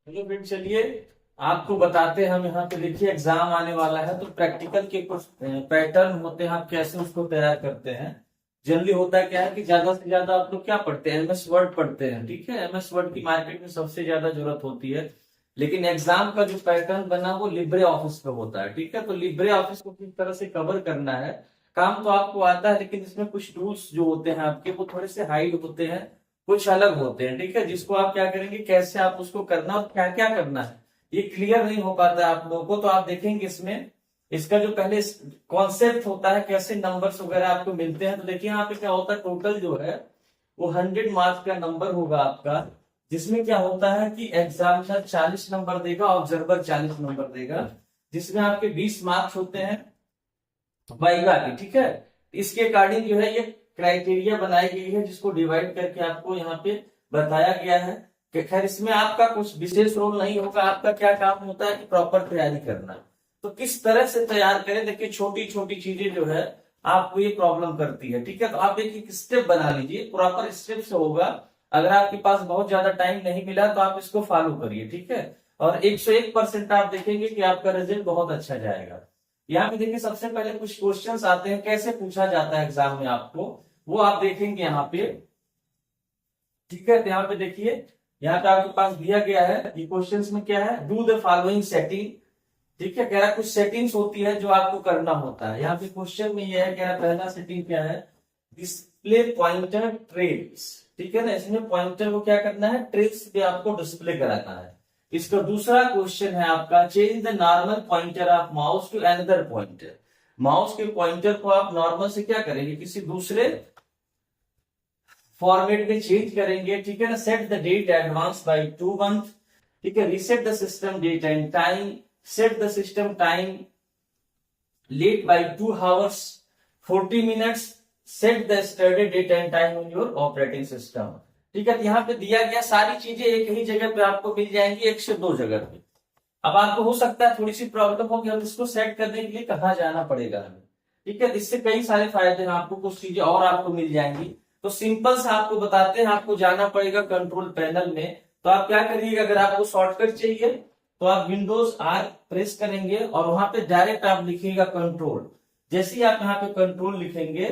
चलिए फिर चलिए आपको बताते हैं। हम यहाँ पे देखिए एग्जाम आने वाला है तो प्रैक्टिकल के कुछ पैटर्न होते हैं, आप कैसे उसको तैयार करते हैं। जनरली होता है क्या है कि ज्यादा से ज्यादा आप लोग क्या पढ़ते हैं, एमएस वर्ड पढ़ते हैं। ठीक है, एमएस वर्ड की मार्केट में सबसे ज्यादा जरूरत होती है। लेकिन एग्जाम का जो पैटर्न बना वो लिब्रे ऑफिस पे होता है। ठीक है, तो लिब्रे ऑफिस को किस तरह से कवर करना है, काम तो आपको आता है, लेकिन इसमें कुछ टूल्स जो होते हैं आपके वो थोड़े से हाइड होते हैं, कुछ अलग होते हैं। ठीक है, जिसको आप क्या करेंगे, कैसे आप उसको करना और क्या क्या करना है, ये क्लियर नहीं हो पाता है आप लोगों को। तो आप देखेंगे इसमें इसका जो पहले कॉन्सेप्ट होता है, कैसे नंबर्स वगैरह आपको मिलते हैं। तो देखिए यहाँ पे क्या होता है, टोटल जो है वो 100 मार्क्स का नंबर होगा आपका। जिसमें क्या होता है कि एग्जामिनर 40 नंबर देगा, ऑब्जर्वर 40 नंबर देगा, जिसमें आपके 20 मार्क्स होते हैं वाइवा की। ठीक है, इसके अकॉर्डिंग जो है ये क्राइटेरिया बनाई गई है, जिसको डिवाइड करके आपको यहाँ पे बताया गया है कि खैर इसमें आपका कुछ विशेष रोल नहीं होगा। आपका क्या काम होता है कि प्रॉपर तैयारी करना। तो किस तरह से तैयार करें, देखिए छोटी छोटी चीजें जो है आपको ये प्रॉब्लम करती है। ठीक है, तो आप एक एक स्टेप बना लीजिए, प्रॉपर स्टेप से होगा। अगर आपके पास बहुत ज्यादा टाइम नहीं मिला तो आप इसको फॉलो करिए। ठीक है, और 101% आप देखेंगे कि आपका रिजल्ट बहुत अच्छा जाएगा। यहाँ पे देखिए सबसे पहले कुछ क्वेश्चंस आते हैं, कैसे पूछा जाता है एग्जाम में आपको, वो आप देखेंगे यहाँ पे। ठीक है, तो यहाँ पे देखिए, यहाँ पे आपके पास दिया गया है ये क्वेश्चंस में क्या है, डू द फॉलोइंग सेटिंग। ठीक है, कह रहा है कुछ सेटिंग्स होती है जो आपको करना होता है। यहाँ पे क्वेश्चन में ये है, कह रहा पहला सेटिंग क्या है, डिस्प्ले पॉइंटर ट्रेल्स। ठीक है ना, इसमें पॉइंटर को क्या करना है, ट्रेल्स पे आपको डिस्प्ले कराना है। इसका दूसरा क्वेश्चन है आपका, change the normal pointer of mouse to another pointer. Mouse के पॉइंटर को आप नॉर्मल से क्या करेंगे, किसी दूसरे फॉर्मेट में चेंज करेंगे। ठीक है ना, set the date advance by 2 month. ठीक है, reset the system date and time, set the system time late by 2 hours 40 minutes, set the study date and time in your operating system. ठीक है, तो यहाँ पे दिया गया सारी चीजें एक ही जगह पे आपको मिल जाएंगी, एक से दो जगह पे। अब आपको हो सकता है थोड़ी सी प्रॉब्लम हो कि हम इसको सेट करने के लिए कहाँ जाना पड़ेगा हमें। ठीक है, इससे कई सारे फायदे हैं, आपको कुछ चीजें और आपको मिल जाएंगी। तो सिंपल से आपको बताते हैं, आपको जाना पड़ेगा कंट्रोल पैनल में। तो आप क्या करिएगा, अगर आपको शॉर्टकट चाहिए तो आप विंडोज आर प्रेस करेंगे और वहां पे डायरेक्ट आप लिखिएगा कंट्रोल। जैसे ही आप यहाँ पे कंट्रोल लिखेंगे,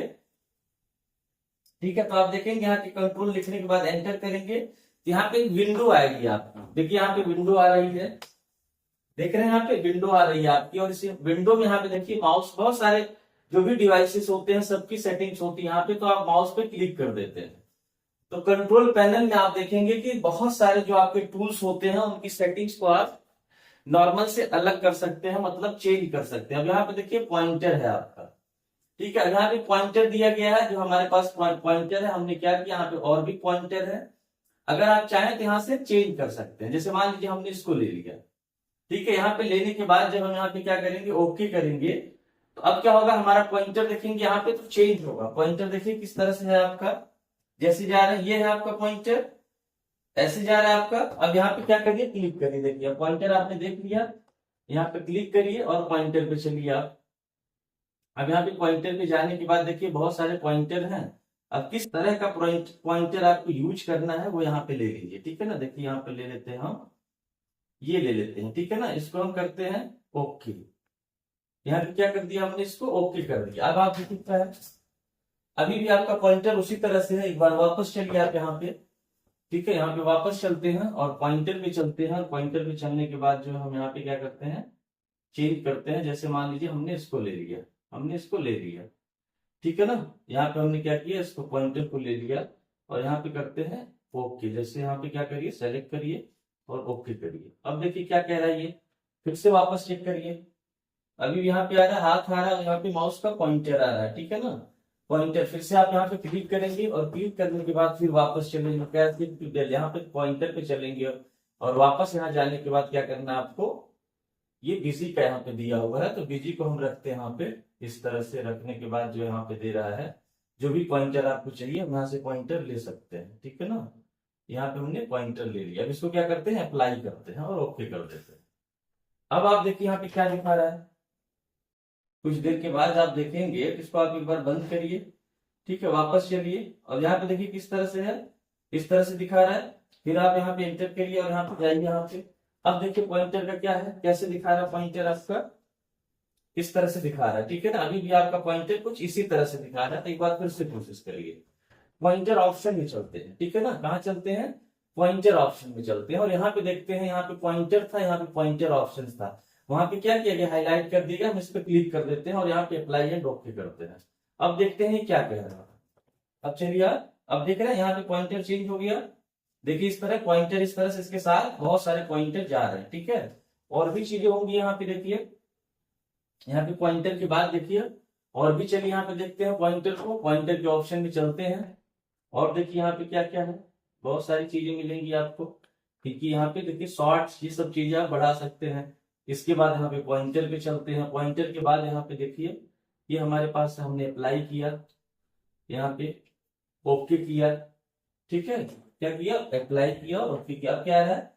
ठीक है, तो आप देखेंगे यहाँ पे कंट्रोल लिखने के बाद एंटर करेंगे, तो यहाँ पे एक विंडो आएगी आपकी। देखिए यहाँ पे विंडो आ रही है, देख रहे हैं यहाँ पे विंडो आ रही है आपकी। और इसी विंडो में यहाँ पे देखिए माउस, बहुत सारे जो भी डिवाइसेस होते हैं सबकी सेटिंग्स होती है यहाँ पे। तो आप माउस पे क्लिक कर देते हैं तो कंट्रोल पैनल में आप देखेंगे कि बहुत सारे जो आपके टूल्स होते हैं उनकी सेटिंग्स को आप नॉर्मल से अलग कर सकते हैं, मतलब चेंज कर सकते हैं। अब यहाँ पे देखिए पॉइंटर है आपका। ठीक है, यहाँ पे पॉइंटर दिया गया है, जो हमारे पास पॉइंटर है, हमने क्या किया यहाँ पे और भी पॉइंटर है। अगर आप चाहें तो यहाँ से चेंज कर सकते हैं। जैसे मान लीजिए हमने इसको ले लिया। ठीक है, यहाँ पे लेने के बाद जब हम यहाँ पे क्या करेंगे, ओके करेंगे, तो अब क्या होगा, हमारा पॉइंटर देखेंगे यहाँ पे तो चेंज होगा। पॉइंटर देखिए किस तरह से है आपका, जैसे जा रहा है, ये है आपका पॉइंटर, ऐसे जा रहा है आपका। अब यहाँ पे क्या करिए, क्लिक करिए, देखिए पॉइंटर आपने देख लिया, यहाँ पे क्लिक करिए और पॉइंटर पे चलिए आप। अब यहाँ पे पॉइंटर पे जाने के बाद देखिए बहुत सारे पॉइंटर हैं। अब किस तरह का पॉइंटर आपको यूज करना है वो यहाँ पे ले लीजिए। ठीक है ना, देखिए यहाँ पे ले लेते हैं हम, ये ले लेते हैं। ठीक है ना, इसको हम करते हैं ओके। यहाँ पे क्या कर दिया हमने, इसको ओके कर दिया। अब आप देखिए है, अभी भी आपका पॉइंटर उसी तरह से है। एक बार वापस चलिए आप यहाँ पे। ठीक है, यहाँ पे वापस चलते हैं और पॉइंटर पे चलते हैं। पॉइंटर पे चलने के बाद जो हम यहाँ पे क्या करते हैं, चेंज करते हैं। जैसे मान लीजिए हमने इसको ले लिया, हमने इसको ले लिया। ठीक है ना, यहाँ पे हमने क्या किया, इसको पॉइंटर को ले लिया और यहाँ पे करते हैं ओके। जैसे यहाँ पे क्या करिए, सेलेक्ट करिए और ओके करिए। अब देखिए क्या कह रहा है ये, फिर से वापस चेक करिए। अभी यहाँ पे आ रहा है, हाथ आ रहा है, यहाँ पे माउस का पॉइंटर आ रहा है। ठीक है ना, पॉइंटर, फिर से आप यहाँ पे क्लिक करेंगे और क्लिक करने के बाद फिर वापस चलेंगे, यहाँ पे पॉइंटर पे चलेंगे और वापस यहाँ जाने के बाद क्या करना है आपको, ये बिजी का यहाँ पे दिया हुआ है, तो बिजी को हम रखते हैं यहाँ पे। इस तरह से रखने के बाद जो यहाँ पे दे रहा है, जो भी पॉइंटर आपको चाहिए वहां से पॉइंटर ले सकते हैं। ठीक है ना, यहाँ पे हमने पॉइंटर ले लिया। अब इसको क्या करते हैं, अप्लाई करते हैं और ओके कर देते हैं। अब आप देखिए यहाँ पे क्या दिखा रहा है, कुछ देर के बाद आप देखेंगे, इसको आप एक बार बंद करिए। ठीक है, वापस चलिए और यहाँ पे देखिए किस तरह से है, इस तरह से दिखा रहा है। फिर आप यहाँ पे एंटर करिए और यहाँ पे जाइए, यहाँ पे अब देखिए पॉइंटर का क्या है, कैसे दिखा रहा है पॉइंटर आपका, इस तरह से दिखा रहा है, ठीक है ना। अभी भी आपका पॉइंटर कुछ इसी तरह से दिखा रहा है, तो एक बार फिर से कोशिश करिए। पॉइंटर ऑप्शन में चलते हैं, ठीक है ना, कहाँ चलते हैं, पॉइंटर ऑप्शन में चलते हैं, और यहाँ पे देखते हैं, यहाँ पे पॉइंटर था, यहाँ पे पॉइंटर ऑप्शन था, वहां पे क्या किया गया, हाईलाइट कर दिया, हम इस पे क्लिक कर देते हैं और यहाँ पे अप्लाई एंड ओके करते हैं। अब देखते हैं क्या कह रहा है। अब चलिए, अब देख रहे हैं यहाँ पे पॉइंटर चेंज हो गया, देखिए इस तरह पॉइंटर, इस तरह से इसके साथ बहुत सारे पॉइंटर जा रहे हैं, ठीक है। और भी चीजें होंगी यहाँ पे, देखिए यहाँ पे पॉइंटर के बाद देखिए और भी, चलिए यहाँ पे देखते हैं पॉइंटर को, पॉइंटर के ऑप्शन में चलते हैं और देखिए यहाँ पे क्या क्या है, बहुत सारी चीजें मिलेंगी आपको, क्योंकि यहाँ पे देखिए शॉर्ट्स, ये सब चीजें आप बढ़ा सकते हैं। इसके बाद यहाँ पे पॉइंटर पे चलते हैं, पॉइंटर के बाद यहाँ पे देखिए ये हमारे पास हमने अप्लाई किया, यहाँ पे ओके किया, ठीक है, क्या किया, अप्लाई किया, ओके किया, अब क्या आ रहा है,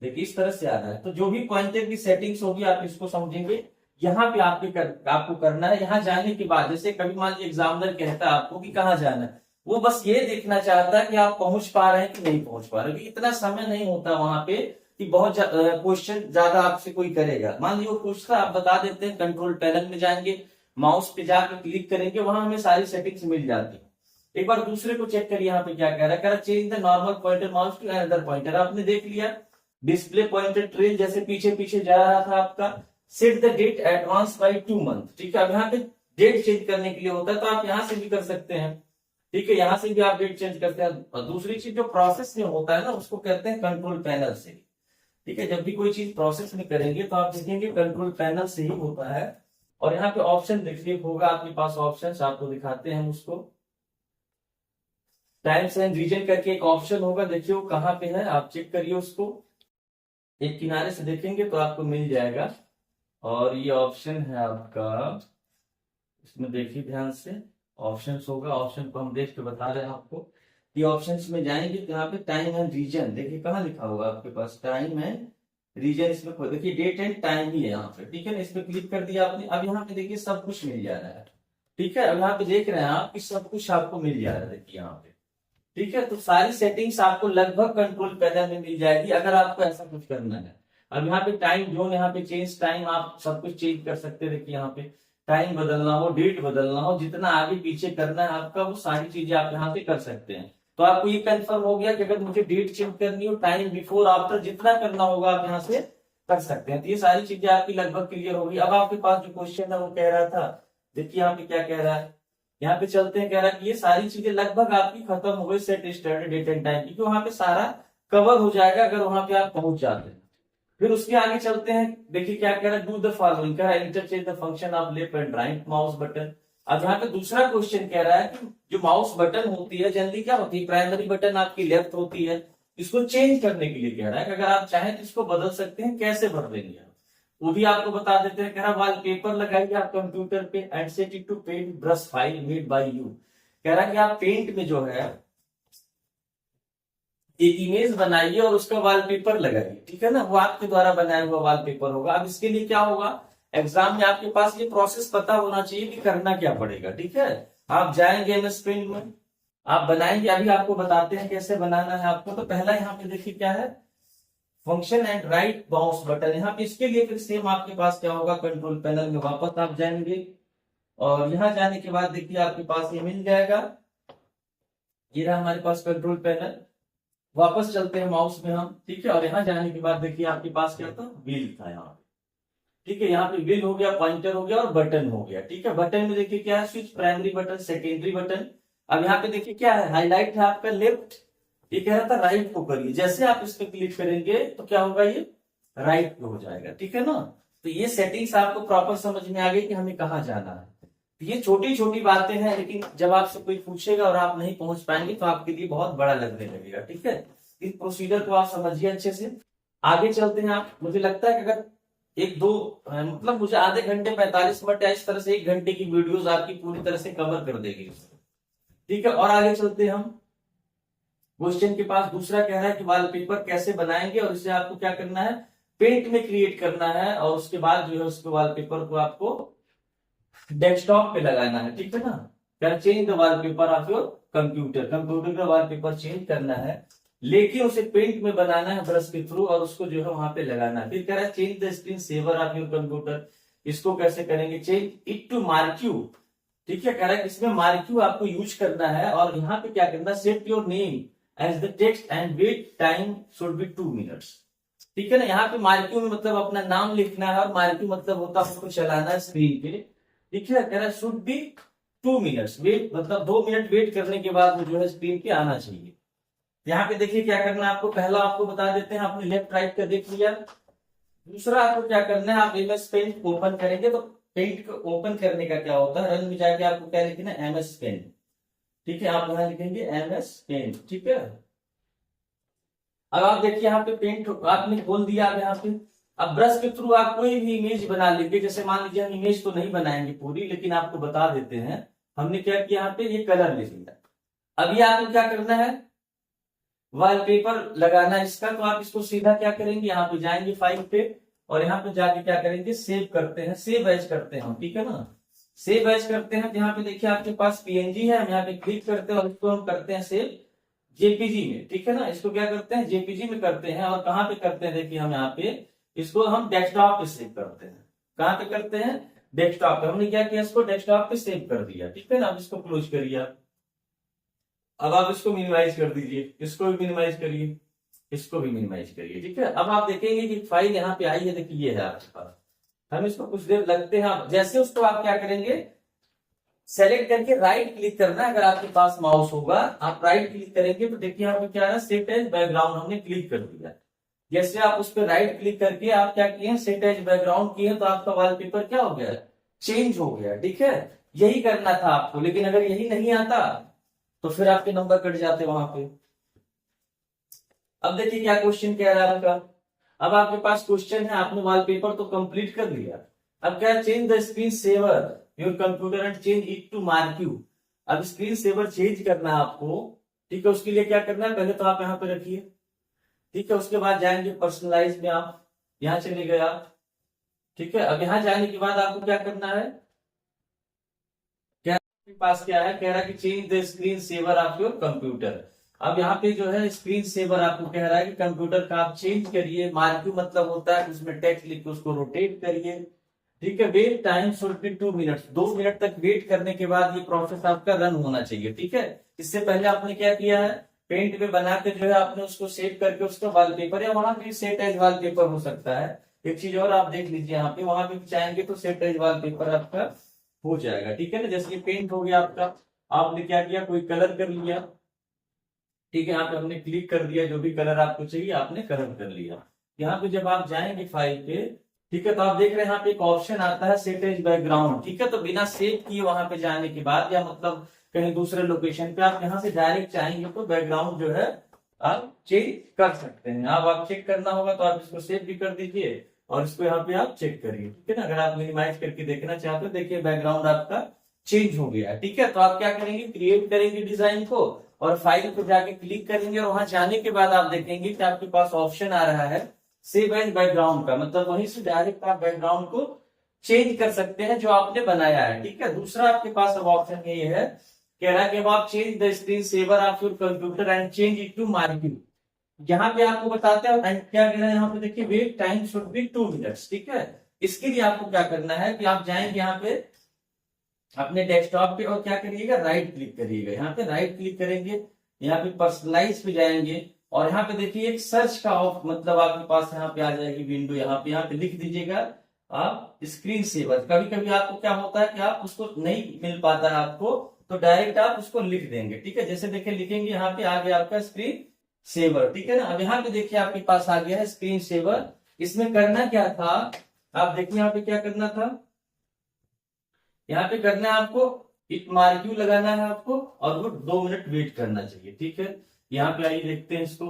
देखिए इस तरह से आ रहा है। तो जो भी पॉइंटर की सेटिंग्स होगी आप इसको समझेंगे, यहाँ पे आपको करना है। यहाँ जाने के बाद जैसे कभी मान लीजिए एग्जामिनर कहता है आपको कि कहाँ जाना है, वो बस ये देखना चाहता है कि आप पहुंच पा रहे हैं कि नहीं पहुंच पा रहे, क्योंकि इतना समय नहीं होता वहां पे कि बहुत क्वेश्चन ज्यादा आपसे कोई करेगा। मान लीजिए वो पूछता, आप बता देते हैं, कंट्रोल पैनल में जाएंगे, माउस पे जाकर क्लिक करेंगे, वहां हमें सारी सेटिंग्स मिल जाती है। एक बार दूसरे को चेक करिए, यहाँ पे क्या कह रहा है, change the normal pointer mouse to another pointer, आपने देख लिया। डिस्प्ले पॉइंटर ट्रेल जैसे पीछे पीछे जा रहा था आपका। Set the date advance by 2 month, ठीक है। अब यहाँ पे डेट चेंज करने के लिए होता है, तो आप यहाँ से भी कर सकते हैं, ठीक है, यहाँ से भी आप डेट चेंज करते हैं। और दूसरी चीज जो प्रोसेस में होता है ना, उसको कहते हैं कंट्रोल पैनल से, ठीक है। जब भी कोई चीज प्रोसेस में करेंगे तो आप देखेंगे कंट्रोल पैनल से ही होता है। और यहाँ पे ऑप्शन देखिए होगा आपके पास, ऑप्शन आपको दिखाते हैं उसको, टाइम्स एंड रीजन करके एक ऑप्शन होगा, देखिए वो कहाँ पे है, आप चेक करिए उसको, एक किनारे से देखेंगे तो आपको मिल जाएगा। और ये ऑप्शन है आपका, इसमें देखिए ध्यान से, ऑप्शंस होगा, ऑप्शन को हम देख के बता रहे हैं आपको। ये ऑप्शंस में जाएंगे तो यहाँ पे टाइम एंड रीजन, देखिए कहाँ लिखा होगा आपके पास, टाइम एंड रीजन, इसमें देखिए डेट एंड टाइम ही है यहाँ पे, ठीक है ना। इस पे क्लिक कर दिया आपने, अब यहाँ पे देखिए सब कुछ मिल जा रहा है, ठीक है। अब यहाँ पे देख रहे हैं आप कि सब कुछ आपको मिल जा रहा है, देखिए यहाँ पे, ठीक है। तो सारी सेटिंग्स आपको लगभग कंट्रोल पैनल में मिल जाएगी, अगर आपको ऐसा कुछ करना है। अब यहाँ पे टाइम जोन, यहाँ पे चेंज टाइम, आप सब कुछ चेंज कर सकते हैं, देखिए यहाँ पे टाइम बदलना हो, डेट बदलना हो, जितना आगे पीछे करना है आपका, वो सारी चीजें आप यहाँ पे कर सकते हैं। तो आपको ये कंफर्म हो गया कि अगर मुझे डेट चेंज करनी हो, टाइम बिफोर आफ्टर जितना करना होगा आप यहाँ से कर सकते हैं। तो ये सारी चीजें आपकी लगभग क्लियर होगी। अब आपके पास जो क्वेश्चन है वो कह रहा था, देखिए यहाँ पे क्या कह रहा है, यहाँ पे चलते हैं, कह रहा है कि ये सारी चीजें लगभग आपकी खत्म हो गई, set started date and time, क्योंकि वहां पे सारा कवर हो जाएगा अगर वहां पे आप पहुंच जाते हैं। फिर उसके आगे चलते हैं, देखिए क्या कह रहा है, डू द फॉलोइंग, कह रहा है interchange the function of left and right mouse button. अब यहाँ पे दूसरा क्वेश्चन कह रहा है कि जो माउस बटन होती है जनरली क्या होती है, प्राइमरी बटन आपकी लेफ्ट होती है, इसको चेंज करने के लिए कह रहा है कि अगर आप चाहें तो इसको बदल सकते हैं, कैसे बदलेंगे आप, वो भी आपको बता देते हैं। कह रहा वॉलपेपर लगाइए आप कंप्यूटर पे and set it to paint brush file made by you, कह रहा है कि आप पेंट में जो है एक इमेज बनाइए और उसका वॉलपेपर लगाइए, ठीक है ना, वो आपके द्वारा बनाया हुआ वॉलपेपर होगा। अब इसके लिए क्या होगा, एग्जाम में आपके पास ये प्रोसेस पता होना चाहिए कि करना क्या पड़ेगा, ठीक है। आप जाएंगे एमएस पेंट में, आप बनाएंगे, अभी आपको बताते हैं कैसे बनाना है आपको। तो पहला यहाँ पे देखिए क्या है, function and right mouse button, यहाँ पे इसके लिए फिर सेम आपके पास क्या होगा, कंट्रोल पैनल में वापस आप जाएंगे और यहाँ जाने के बाद देखिए आपके पास ये मिल जाएगा, ये रहा हमारे पास कंट्रोल पैनल। वापस चलते हैं माउस में हम, ठीक है, और यहाँ जाने के बाद देखिए आपके पास क्या था, व्हील था यहाँ पे, ठीक है। यहाँ पे व्हील हो गया, पॉइंटर हो गया और बटन हो गया, ठीक है। बटन में देखिए क्या है, switch, primary button, secondary button. अब यहाँ पे देखिए क्या है, हाईलाइट है आपका लेफ्ट, ये कह रहा था राइट को करिए, जैसे आप इस पे क्लिक करेंगे तो क्या होगा, ये राइट पे हो जाएगा, ठीक है ना। तो ये सेटिंग्स आपको प्रॉपर समझ में आ गई कि हमें कहाँ जाना है। ये छोटी छोटी बातें हैं, लेकिन जब आपसे कोई पूछेगा और आप नहीं पहुंच पाएंगे तो आपके लिए बहुत बड़ा लगने लगेगा, ठीक है। इस प्रोसीजर को आप समझिए अच्छे से। आगे चलते हैं आप, मुझे लगता है कि अगर एक दो मतलब मुझे आधे घंटे 45 मिनट या इस तरह से 1 घंटे की वीडियोस आपकी पूरी तरह से कवर कर देगी, ठीक है। और आगे चलते हैं हम क्वेश्चन के पास। दूसरा कह रहा है कि वॉलपेपर कैसे बनाएंगे, और इसे आपको क्या करना है, पेंट में क्रिएट करना है, और उसके बाद जो है उसके वॉलपेपर को आपको डेस्कटॉप पे लगाना है, ठीक है ना। Change the wallpaper of your computer, computer का वॉलपेपर चेंज करना है। लेकिन उसे पेंट में बनाना है ब्रश के थ्रू और उसको जो है वहां पे लगाना है। फिर कह रहा है change the screen saver of your computer, इसको कैसे करेंगे, चेंज इट टू मार्क्यू। ठीक है, कह रहा है इसमें मार्क्यू आपको यूज करना है और यहाँ पे क्या करना है, set your name as the text and wait time should be 2 minutes. ठीक है ना, यहाँ पे मार्क्यू में मतलब अपना नाम लिखना है और मार्क्यू मतलब होता है उसको चलाना है स्क्रीन पे। ठीक है, कह रहा है शुड बी 2 मिनट्स, वेट मतलब 2 मिनट वेट करने के बाद वो जो है स्क्रीन पे आना चाहिए। यहाँ पे देखिए क्या करना है आपको, पहला आपको बता देते हैं, आपने लेफ्ट राइट का देख लिया। दूसरा आपको क्या करना है, आप एमएस पेंट ओपन करेंगे तो पेंट को ओपन करने का क्या होता है, रन में जाके आपको क्या लिखना है, एमएस पेंट। ठीक है, आप यहाँ लिखेंगे एमएस पेंट। ठीक है, अब आप देखिए यहाँ पे पेंट आपने खोल दिया। अब यहाँ पे अब ब्रश के थ्रू आप कोई भी इमेज बना लीजिए। जैसे मान लीजिए हम इमेज तो नहीं बनाएंगे पूरी, लेकिन आपको बता देते हैं हमने क्या किया, यहाँ पे ये कलर ले लिया। अभी आपको क्या करना है, वॉलपेपर लगाना है इसका। तो आप इसको सीधा क्या करेंगे, यहाँ पे जाएंगे फाइल पे और यहाँ पे जाके क्या करेंगे, सेव करते हैं, सेव एज करते हैं हम। ठीक है ना, सेव एज करते हैं। यहाँ पे देखिए आपके पास पीएनजी है, हम यहाँ पे क्लिक करते हैं और इसको हम करते हैं सेव जेपीजी में। ठीक है ना, इसको क्या करते हैं, जेपीजी में करते हैं। और कहाँ पे करते हैं, देखिए हम यहाँ पे इसको हम डेस्कटॉप पे सेव करते हैं। कहाँ पे करते हैं, डेस्कटॉप पे। हमने क्या किया, इसको डेस्कटॉप पे सेव कर दिया। ठीक है ना, अब इसको क्लोज करिए आप। अब आप इसको मिनिमाइज कर दीजिए, इसको भी मिनिमाइज करिए, इसको भी मिनिमाइज करिए। ठीक है, अब आप देखेंगे कि फाइल यहाँ पे आई है, देखिए ये है आपके पास। हम इसको कुछ देर लगते हैं, जैसे उसको आप क्या करेंगे, सेलेक्ट करके राइट क्लिक करना है। अगर आपके पास माउस होगा आप राइट क्लिक करेंगे तो देखिए यहाँ पे क्या है, सेट एज बैकग्राउंड, हमने क्लिक कर दिया। जैसे आप उस पर राइट क्लिक करके आप क्या किए, सेट एज बैकग्राउंड किए तो आपका वॉलपेपर क्या हो गया, चेंज हो गया। ठीक है, यही करना था आपको, लेकिन अगर यही नहीं आता तो फिर आपके नंबर कट जाते वहां पे। अब देखिए क्या क्वेश्चन कह रहा है आपका। अब आपके पास क्वेश्चन है, आपने वॉलपेपर तो कंप्लीट कर लिया। अब क्या, change the screen saver your computer and change it to marquee. अब स्क्रीन सेवर चेंज करना है आपको। ठीक है, उसके लिए क्या करना है, पहले तो आप यहाँ पे रखिए। ठीक है, उसके बाद जाएंगे पर्सनलाइज में, आप यहाँ चले गए आप। ठीक है, अब यहाँ जाने के बाद आपको क्या करना है, क्या आपके पास क्या है, कह रहा है कि change the screen saver of your computer. अब यहाँ पे जो है स्क्रीन सेवर आपको कह रहा है कि कंप्यूटर का आप चेंज करिए। मार्क्यू मतलब होता है उसमें टेक्स्ट लिख के उसको रोटेट करिए। ठीक है, wait time should be 2 minutes, 2 minute तक वेट करने के बाद ये प्रोसेस आपका रन होना चाहिए। ठीक है, इससे पहले आपने क्या किया है, पेंट में बना के जो है आपने उसको सेव करके उसका वॉलपेपर, या वहां पे सेट एज वॉलपेपर हो सकता है। एक चीज और आप देख लीजिए, यहाँ पे वहां पे चाहेंगे तो सेट एज वॉलपेपर आपका हो जाएगा। ठीक है ना, जैसे ये पेंट हो गया आपका, आपने क्या किया, कोई कलर कर लिया। ठीक है, यहाँ पे हमने क्लिक कर दिया, जो भी कलर आपको चाहिए आपने कलर कर लिया। यहाँ पे जब आप जाएंगे फाइल पे, ठीक है, तो आप देख रहे हैं यहाँ पे एक ऑप्शन आता है सेट एज बैकग्राउंड। ठीक है, तो बिना सेव किए वहां पे जाने के बाद, या मतलब कहीं दूसरे लोकेशन पे आप यहाँ से डायरेक्ट चाहेंगे तो बैकग्राउंड जो है आप चेंज कर सकते हैं। अब आप चेक करना होगा तो आप इसको सेव भी कर दीजिए और इसको यहाँ पे आप चेक करिए। ठीक है ना, अगर आप मिनिमाइज करके देखना चाहते हो, देखिए बैकग्राउंड आपका चेंज हो गया। ठीक है, तो आप क्या करेंगे, क्रिएट करेंगे डिजाइन को और फाइल पे जाके क्लिक करेंगे और वहां जाने के बाद आप देखेंगे कि आपके पास ऑप्शन आ रहा है सेव एज बैकग्राउंड का, मतलब वहीं से डायरेक्ट आप बैकग्राउंड को चेंज कर सकते हैं जो आपने बनाया है। ठीक है, दूसरा आपके पास अब ऑप्शन ये है, कह रहा है कि अब आप change the screen saver of your computer and change it to marquee. यहाँ पे आपको बताते हैं एंड क्या कह रहा है, यहाँ पे देखिए wait time should be 2 minutes. ठीक है, इसके लिए आपको क्या करना है कि आप जाएंगे यहाँ पे अपने डेस्कटॉप पे और क्या करिएगा, राइट क्लिक करिएगा। यहाँ पे राइट क्लिक करेंगे, यहाँ पे पर्सनलाइज पे जाएंगे और यहाँ पे देखिए एक सर्च का ऑफ मतलब आपके पास यहाँ पे आ जाएगी विंडो। यहाँ पे लिख दीजिएगा आप स्क्रीन सेवर। कभी कभी आपको क्या होता है कि आप उसको नहीं मिल पाता है आपको, तो डायरेक्ट आप उसको लिख देंगे। ठीक है, जैसे देखिए लिखेंगे, यहाँ पे आ गया आपका स्क्रीन सेवर। ठीक है ना, अब यहाँ पे देखिए आपके पास आ गया है स्क्रीन सेवर। इसमें करना क्या था, आप देखिए यहाँ पे क्या करना था, यहाँ पे करना है आपको इट मार्क्यू लगाना है आपको और वो 2 मिनट वेट करना चाहिए। ठीक है, यहाँ पे आइए देखते हैं इसको,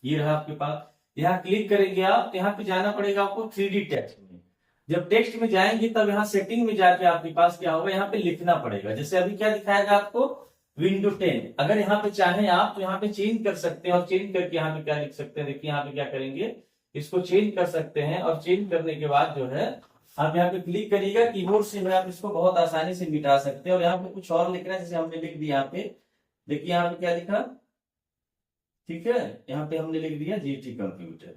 ये रहा आपके पास। यहाँ क्लिक करेंगे आप, यहाँ पे जाना पड़ेगा आपको 3D टेक्स्ट में। जब टेक्स्ट में जाएंगे तब यहाँ सेटिंग में जाके आपके पास क्या होगा, यहाँ पे लिखना पड़ेगा। जैसे अभी क्या दिखाएगा आपको, विंडो 10। अगर यहाँ पे चाहें आप तो यहाँ पे चेंज कर सकते हैं और चेंज करके यहाँ पे क्या लिख सकते हैं, देखिए यहाँ पे क्या करेंगे, इसको चेंज कर सकते हैं और चेंज करने के बाद जो है आप यहाँ पे क्लिक करिएगा, कीबोर्ड से जो है आप इसको बहुत आसानी से मिटा सकते हैं। और यहाँ पे कुछ और लिखना है, जैसे हमने लिख दिया यहाँ पे, देखिए यहाँ पे क्या लिखा, ठीक है, यहाँ पे हमने लिख दिया जीटी कंप्यूटर,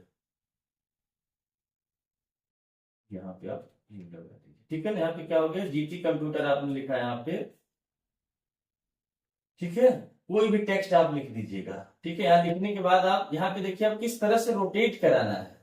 यहाँ पे आप लगा दीजिए, ठीक है ना। यहाँ पे क्या हो गया, जीटी कंप्यूटर आपने लिखा है यहाँ पे, ठीक है। कोई भी टेक्स्ट आप लिख दीजिएगा, ठीक है। यहाँ लिखने के बाद आप यहाँ पे देखिए आप किस तरह से रोटेट कराना है,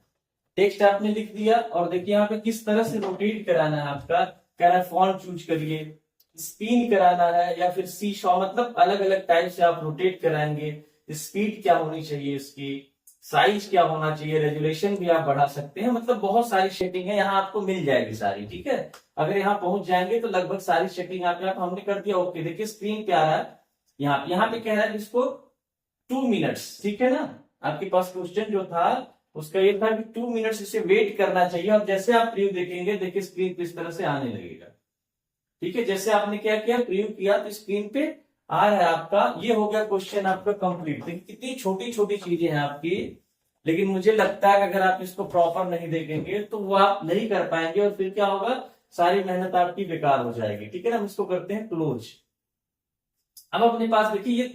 टेक्स्ट आपने लिख दिया और देखिए यहाँ पे किस तरह से रोटेट कराना है आपका, कह रहा है फॉन्ट चूज करिए, स्पिन कराना है या फिर सी शॉ, मतलब अलग अलग टाइप से आप रोटेट कराएंगे। स्पीड क्या होनी चाहिए इसकी, साइज क्या होना चाहिए, रेजुलेशन भी आप बढ़ा सकते हैं, मतलब बहुत सारी सेटिंग है यहाँ आपको मिल जाएगी सारी, ठीक है। अगर यहाँ पहुंच जाएंगे तो लगभग सारी सेटिंग आप हमने कर दिया। ओके, देखिए स्क्रीन पे आ रहा है, यहाँ पे कह रहा है इसको 2 मिनट्स, ठीक है ना। आपके पास क्वेश्चन जो था उसका ये था कि 2 मिनट्स इसे वेट करना चाहिए। और जैसे आप प्रीव्यू देखेंगे, देखिए स्क्रीन पे इस तरह से आने लगेगा, ठीक है। जैसे आपने क्या किया, प्रीव्यू किया तो स्क्रीन पे आ रहा है आपका, ये हो गया क्वेश्चन आपका कंप्लीट। देखिए कितनी छोटी छोटी चीजें हैं आपकी, लेकिन मुझे लगता है कि अगर आप इसको प्रॉपर नहीं देखेंगे तो वो आप नहीं कर पाएंगे और फिर क्या होगा, सारी मेहनत आपकी बेकार हो जाएगी, ठीक है ना। हम इसको करते हैं क्लोज। अब अपने पास देखिए ये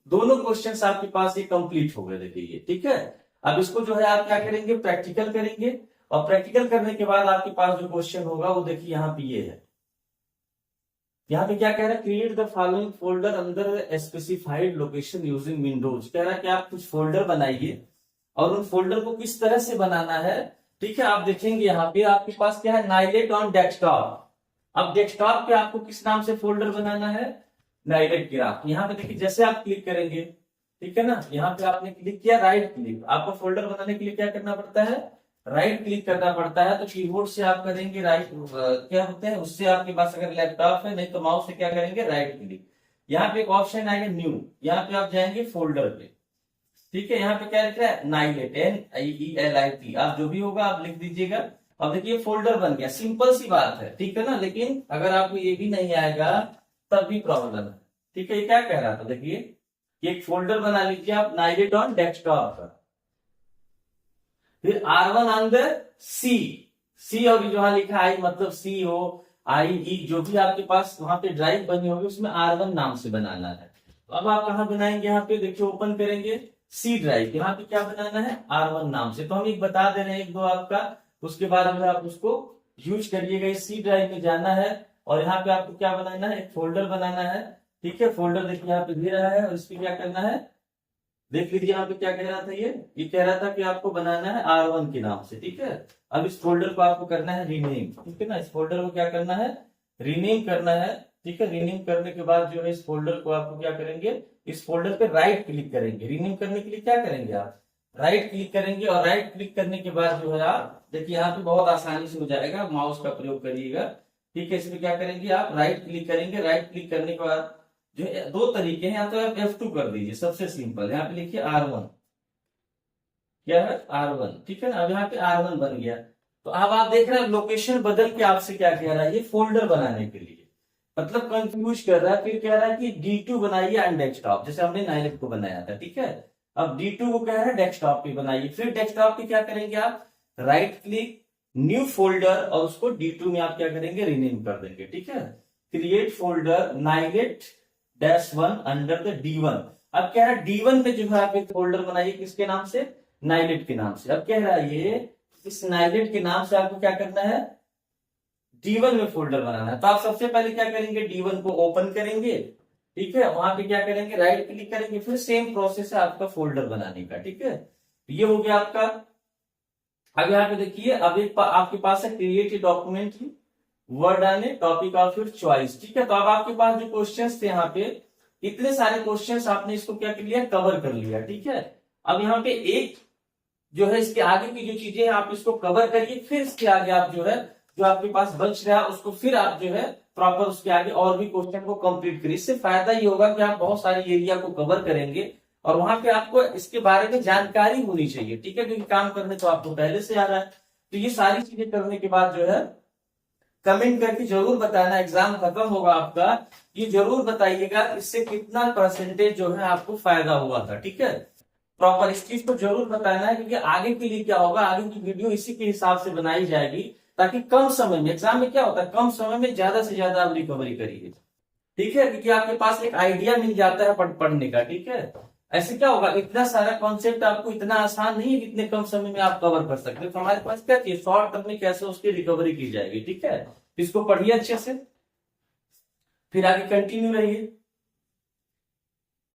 दोनों क्वेश्चंस आपके पास ये कंप्लीट हो गए, देखिए ये, ठीक है। अब इसको जो है आप क्या करेंगे, प्रैक्टिकल करेंगे, और प्रैक्टिकल करने के बाद आपके पास जो क्वेश्चन होगा वो देखिए यहाँ पे ये है। यहाँ पे क्या कह रहा है, create the following folder under specified location using Windows. कह रहा है कि आप कुछ फोल्डर बनाइए और उन फोल्डर को किस तरह से बनाना है, ठीक है। आप देखेंगे यहाँ पे आपके पास क्या है, नाइलेट ऑन डेस्कटॉप। अब डेस्कटॉप पे आपको किस नाम से फोल्डर बनाना है, नाइलेट ग्राफ। यहाँ पे देखिए जैसे आप क्लिक करेंगे, ठीक है ना, यहाँ पे आपने क्लिक किया, राइट क्लिक। आपको फोल्डर बनाने के लिए क्या करना पड़ता है, राइट क्लिक करना पड़ता है। तो कीबोर्ड से आप करेंगे राइट, क्या होते हैं उससे, आपके पास अगर लैपटॉप है, नहीं तो माउस से क्या करेंगे, राइट क्लिक। यहाँ पे एक ऑप्शन आएगा न्यू, यहाँ पे आप जाएंगे फोल्डर पे, ठीक है। यहाँ पे क्या लिख रहा है, नाइलेट, NIELIT, आप जो भी होगा आप लिख दीजिएगा। अब देखिए फोल्डर बन गया, सिंपल सी बात है, ठीक है ना। लेकिन अगर आपको ये भी नहीं आएगा तब भी प्रॉब्लम है, ठीक है। ये क्या कह रहा था, देखिए एक फोल्डर बना लीजिए आप नाइलेट ऑन डेस्कटॉप का, फिर R1 ऑन द सी और जो लिखा आई मतलब COIE, जो भी आपके पास वहां पे ड्राइव बनी होगी उसमें R1 नाम से बनाना है। तो अब आप कहां बनाएंगे, यहाँ पे देखिए ओपन करेंगे C ड्राइव, यहाँ पे क्या बनाना है, R1 नाम से। तो हम एक बता दे रहे हैं, एक दो आपका, उसके बाद में आप उसको यूज करिएगा। इस C ड्राइव में जाना है और यहाँ पे आपको क्या बनाना है, एक फोल्डर बनाना है, ठीक है। फोल्डर देखिए यहाँ पे दे रहा है और इसमें क्या करना है, देख लीजिए यहाँ पे क्या कह रहा था, ये कह रहा था कि आपको बनाना है R1 के नाम से, ठीक है। अब इस फोल्डर को आपको करना है रीनेम, ठीक है ना। इस फोल्डर को क्या करना है, रीनेम करना है, ठीक है। रीनेम करने के बाद जो है इस फोल्डर को आपको क्या करेंगे, इस फोल्डर पे राइट क्लिक करेंगे। रीनेम करने के लिए क्या करेंगे, आप राइट क्लिक करेंगे और राइट क्लिक करने के बाद जो है आप देखिए यहाँ पे बहुत आसानी से हो जाएगा, माउस का प्रयोग करिएगा, ठीक है। इसमें क्या करेंगे, आप राइट क्लिक करेंगे। राइट क्लिक करने के बाद जो दो तरीके हैं, या तो आप F2 कर दीजिए, सबसे सिंपल। यहाँ पे लिखिए R1, क्या है, R1, ठीक है ना। अब यहाँ पे R1 बन गया। तो अब आप देख रहे हैं लोकेशन बदल के आपसे क्या कह रहा है, ये फोल्डर बनाने के लिए मतलब कंफ्यूज कर रहा है। फिर कह रहा है कि D2 बनाइए ऑन डेस्कटॉप, जैसे हमने नाइलेट को बनाया था, ठीक है। अब D2 को कह रहा है डेस्कटॉप पे बनाइए। फिर डेस्कटॉप पे क्या करेंगे, आप राइट क्लिक, न्यू फोल्डर, और उसको D2 में आप क्या करेंगे, रीनेम कर देंगे, ठीक है। Create folder NIELIT -1 under the D1। अब कह रहा है D1 में जो है आप एक फोल्डर बनाइए, किसके नाम से, नाइलेट के नाम से। अब कह रहा है ये इस नाइलेट के नाम से आपको क्या करना है, D1 में फोल्डर बनाना है। तो आप सबसे पहले क्या करेंगे, D1 को ओपन करेंगे, ठीक है। वहां पे क्या करेंगे, राइट क्लिक करेंगे, फिर सेम प्रोसेस है आपका फोल्डर बनाने का, ठीक है। ये हो गया आपका। अब यहाँ पे देखिए, अब एक आपके पास है क्रिएट डॉक्यूमेंट वर्ड आने टॉपिक ऑफ योर चॉइस, ठीक है। तो अब आपके पास जो क्वेश्चंस थे यहाँ पे, इतने सारे क्वेश्चंस आपने इसको क्या कर लिया, कवर कर लिया, ठीक है। अब यहाँ पे एक जो है इसके आगे की जो चीजें हैं आप इसको कवर करिए, फिर इसके आगे आप जो है जो आपके पास बच रहा है उसको फिर आप जो है प्रॉपर उसके आगे और भी क्वेश्चन को कंप्लीट करिए। इससे फायदा ये होगा कि आप बहुत सारे एरिया को कवर करेंगे और वहां पे आपको इसके बारे में जानकारी होनी चाहिए, ठीक है। क्योंकि काम करने तो आपको पहले से आ रहा है। तो ये सारी चीजें करने के बाद जो है कमेंट करके जरूर बताना, एग्जाम खत्म होगा आपका, ये जरूर बताइएगा इससे कितना परसेंटेज जो है आपको फायदा हुआ था, ठीक है। प्रॉपर इस चीज को जरूर बताना है, क्योंकि आगे के लिए क्या होगा, आगे की वीडियो इसी के हिसाब से बनाई जाएगी, ताकि कम समय में, एग्जाम में क्या होता है, कम समय में ज्यादा से ज्यादा आप रिकवरी करिए, ठीक है। क्योंकि आपके पास एक आइडिया मिल जाता है पढ़ने का, ठीक है। ऐसे क्या होगा, इतना सारा कॉन्सेप्ट आपको इतना आसान नहीं है कि इतने कम समय में आप कवर कर सकते हो। तो हमारे पास क्या चाहिए, शॉर्ट टर्म में कैसे उसकी रिकवरी की जाएगी। ठीक है, इसको पढ़िए अच्छे से, फिर आगे कंटिन्यू रहिए।